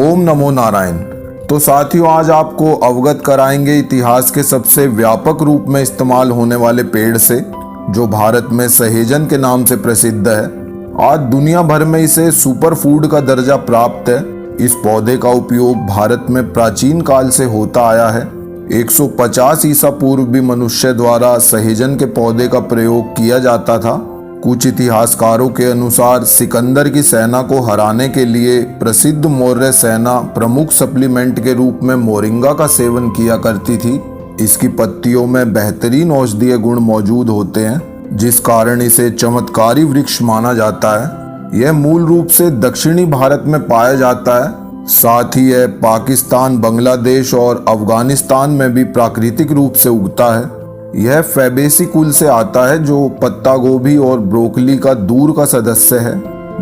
ओम नमो नारायण। तो साथियों, आज आपको अवगत कराएंगे इतिहास के सबसे व्यापक रूप में इस्तेमाल होने वाले पेड़ से, जो भारत में सहेजन के नाम से प्रसिद्ध है। आज दुनिया भर में इसे सुपर फूड का दर्जा प्राप्त है। इस पौधे का उपयोग भारत में प्राचीन काल से होता आया है। 150 ईसा पूर्व भी मनुष्य द्वारा सहेजन के पौधे का प्रयोग किया जाता था। कुछ इतिहासकारों के अनुसार सिकंदर की सेना को हराने के लिए प्रसिद्ध मौर्य सेना प्रमुख सप्लीमेंट के रूप में मोरिंगा का सेवन किया करती थी। इसकी पत्तियों में बेहतरीन औषधीय गुण मौजूद होते हैं, जिस कारण इसे चमत्कारी वृक्ष माना जाता है। यह मूल रूप से दक्षिणी भारत में पाया जाता है। साथ ही यह पाकिस्तान, बांग्लादेश और अफगानिस्तान में भी प्राकृतिक रूप से उगता है। यह फैबेसी कुल से आता है, जो पत्ता गोभी और ब्रोकली का दूर का सदस्य है।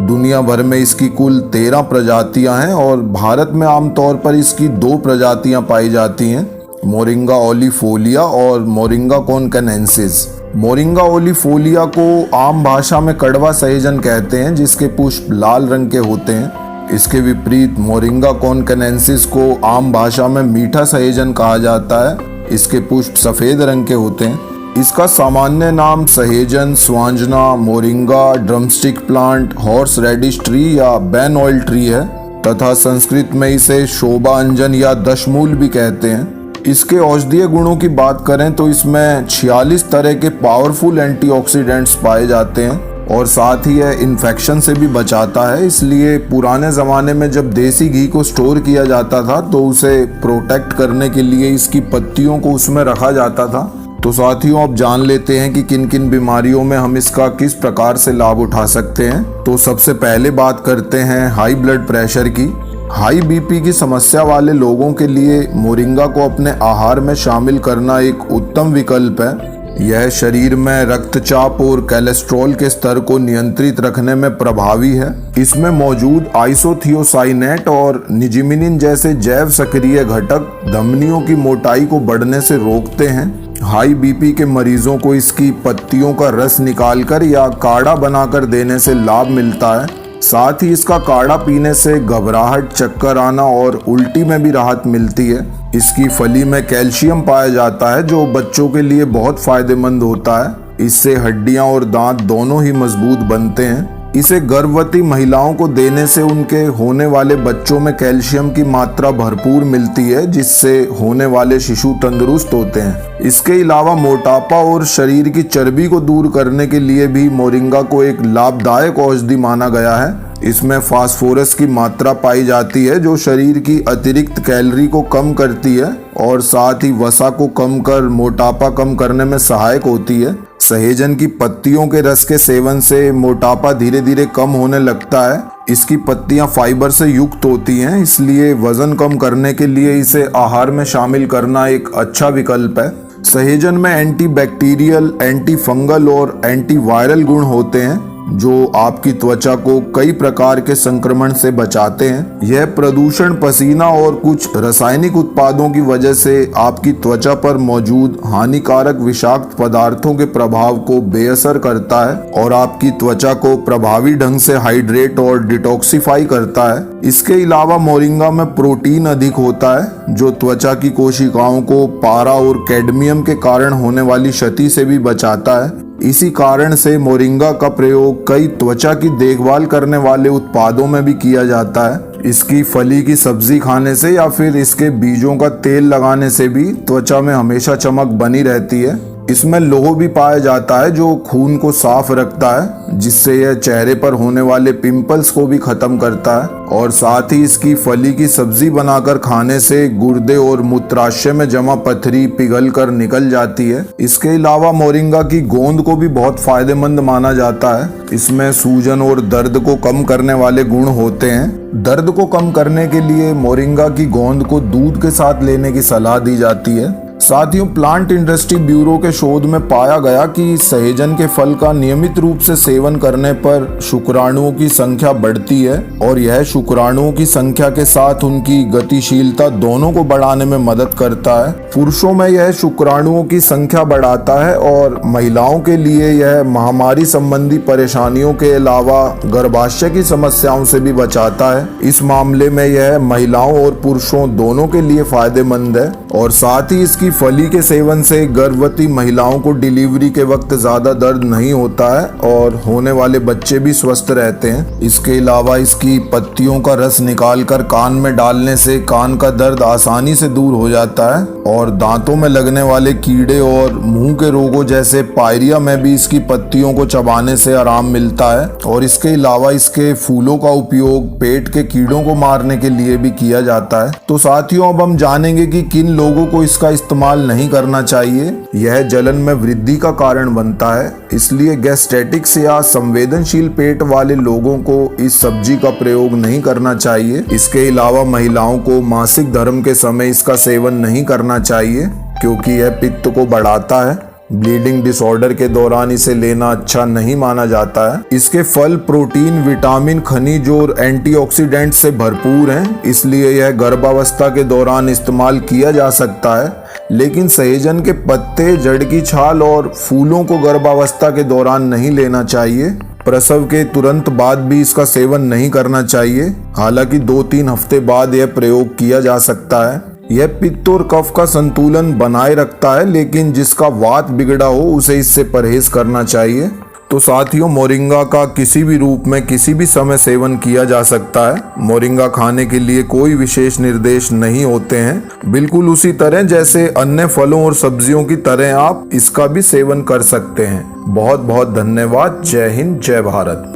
दुनिया भर में इसकी कुल 13 प्रजातियां हैं और भारत में आमतौर पर इसकी 2 प्रजातियां पाई जाती हैं, मोरिंगा ओलिफोलिया और मोरिंगा कॉनकनेंसिस। मोरिंगा ओलिफोलिया को आम भाषा में कड़वा सहेजन कहते हैं, जिसके पुष्प लाल रंग के होते हैं। इसके विपरीत मोरिंगा कॉनकनेंसिस को आम भाषा में मीठा सहेजन कहा जाता है। इसके पुष्प सफेद रंग के होते हैं। इसका सामान्य नाम सहेजन, स्वांजना, moringa, drumstick plant, horseradish tree या बैन ऑयल ट्री है तथा संस्कृत में इसे शोभा अंजन या दशमूल भी कहते हैं। इसके औषधीय गुणों की बात करें तो इसमें 46 तरह के पावरफुल एंटीऑक्सीडेंट्स पाए जाते हैं और साथ ही यह इन्फेक्शन से भी बचाता है। इसलिए पुराने ज़माने में जब देसी घी को स्टोर किया जाता था तो उसे प्रोटेक्ट करने के लिए इसकी पत्तियों को उसमें रखा जाता था। तो साथियों, अब जान लेते हैं कि किन किन बीमारियों में हम इसका किस प्रकार से लाभ उठा सकते हैं। तो सबसे पहले बात करते हैं हाई ब्लड प्रेशर की। हाई बीपी की समस्या वाले लोगों के लिए मोरिंगा को अपने आहार में शामिल करना एक उत्तम विकल्प है। यह शरीर में रक्तचाप और कोलेस्ट्रॉल के स्तर को नियंत्रित रखने में प्रभावी है। इसमें मौजूद आइसोथियोसाइनेट और निजिमिनिन जैसे जैव सक्रिय घटक धमनियों की मोटाई को बढ़ने से रोकते हैं। हाई बीपी के मरीजों को इसकी पत्तियों का रस निकालकर या काढ़ा बनाकर देने से लाभ मिलता है। साथ ही इसका काढ़ा पीने से घबराहट, चक्कर आना और उल्टी में भी राहत मिलती है। इसकी फली में कैल्शियम पाया जाता है, जो बच्चों के लिए बहुत फायदेमंद होता है। इससे हड्डियां और दांत दोनों ही मजबूत बनते हैं। इसे गर्भवती महिलाओं को देने से उनके होने वाले बच्चों में कैल्शियम की मात्रा भरपूर मिलती है, जिससे होने वाले शिशु तंदुरुस्त होते हैं। इसके अलावा मोटापा और शरीर की चर्बी को दूर करने के लिए भी मोरिंगा को एक लाभदायक औषधि माना गया है। इसमें फास्फोरस की मात्रा पाई जाती है, जो शरीर की अतिरिक्त कैलोरी को कम करती है और साथ ही वसा को कम कर मोटापा कम करने में सहायक होती है। सहेजन की पत्तियों के रस के सेवन से मोटापा धीरे धीरे कम होने लगता है। इसकी पत्तियां फाइबर से युक्त होती हैं, इसलिए वजन कम करने के लिए इसे आहार में शामिल करना एक अच्छा विकल्प है। सहेजन में एंटीबैक्टीरियल, एंटी फंगल और एंटी वायरल गुण होते हैं, जो आपकी त्वचा को कई प्रकार के संक्रमण से बचाते हैं। यह प्रदूषण, पसीना और कुछ रासायनिक उत्पादों की वजह से आपकी त्वचा पर मौजूद हानिकारक विषाक्त पदार्थों के प्रभाव को बेअसर करता है और आपकी त्वचा को प्रभावी ढंग से हाइड्रेट और डिटॉक्सिफाई करता है। इसके अलावा मोरिंगा में प्रोटीन अधिक होता है, जो त्वचा की कोशिकाओं को पारा और कैडमियम के कारण होने वाली क्षति से भी बचाता है। इसी कारण से मोरिंगा का प्रयोग कई त्वचा की देखभाल करने वाले उत्पादों में भी किया जाता है। इसकी फली की सब्जी खाने से या फिर इसके बीजों का तेल लगाने से भी त्वचा में हमेशा चमक बनी रहती है। इसमें लौह भी पाया जाता है, जो खून को साफ रखता है, जिससे यह चेहरे पर होने वाले पिंपल्स को भी खत्म करता है। और साथ ही इसकी फली की सब्जी बनाकर खाने से गुर्दे और मूत्राशय में जमा पथरी पिघल कर निकल जाती है। इसके अलावा मोरिंगा की गोंद को भी बहुत फायदेमंद माना जाता है। इसमें सूजन और दर्द को कम करने वाले गुण होते हैं। दर्द को कम करने के लिए मोरिंगा की गोंद को दूध के साथ लेने की सलाह दी जाती है। साथियों, प्लांट इंडस्ट्री ब्यूरो के शोध में पाया गया कि सहेजन के फल का नियमित रूप से सेवन करने पर शुक्राणुओं की संख्या बढ़ती है और यह शुक्राणुओं की संख्या के साथ उनकी गतिशीलता दोनों को बढ़ाने में मदद करता है। पुरुषों में यह शुक्राणुओं की संख्या बढ़ाता है और महिलाओं के लिए यह महामारी संबंधी परेशानियों के अलावा गर्भाशय की समस्याओं से भी बचाता है। इस मामले में यह महिलाओं और पुरुषों दोनों के लिए फायदेमंद है और साथ ही इसकी फली के सेवन से गर्भवती महिलाओं को डिलीवरी के वक्त ज्यादा दर्द नहीं होता है और होने वाले बच्चे भी स्वस्थ रहते हैं। इसके अलावा इसकी पत्तियों का रस निकालकर कान में डालने से कान का दर्द आसानी से दूर हो जाता है और दांतों में लगने वाले कीड़े और मुंह के रोगों जैसे पायरिया में भी इसकी पत्तियों को चबाने से आराम मिलता है। और इसके अलावा इसके फूलों का उपयोग पेट के कीड़ों को मारने के लिए भी किया जाता है। तो साथियों, अब हम जानेंगे कि किन लोगों को इसका इस्तेमाल नहीं करना चाहिए। यह जलन में वृद्धि का कारण बनता है, इसलिए गैस्ट्रेटिक्स या संवेदनशील पेट वाले लोगों को इस सब्जी का प्रयोग नहीं करना चाहिए। इसके अलावा महिलाओं को मासिक धर्म के समय इसका सेवन नहीं करना चाहिए क्योंकि यह पित्त को बढ़ाता है। ब्लीडिंग डिसऑर्डर के दौरान इसे लेना अच्छा नहीं माना जाता है। इसके फल प्रोटीन, विटामिन, खनिज और एंटीऑक्सीडेंट से भरपूर हैं, इसलिए यह गर्भावस्था के दौरान इस्तेमाल किया जा सकता है। लेकिन सहेजन के पत्ते, जड़ की छाल और फूलों को गर्भावस्था के दौरान नहीं लेना चाहिए। प्रसव के तुरंत बाद भी इसका सेवन नहीं करना चाहिए। हालांकि 2-3 हफ्ते बाद यह प्रयोग किया जा सकता है। यह पित्त और कफ का संतुलन बनाए रखता है, लेकिन जिसका वात बिगड़ा हो उसे इससे परहेज करना चाहिए। तो साथियों, मोरिंगा का किसी भी रूप में किसी भी समय सेवन किया जा सकता है। मोरिंगा खाने के लिए कोई विशेष निर्देश नहीं होते हैं। बिल्कुल उसी तरह जैसे अन्य फलों और सब्जियों की तरह आप इसका भी सेवन कर सकते हैं। बहुत बहुत धन्यवाद। जय हिंद, जय भारत।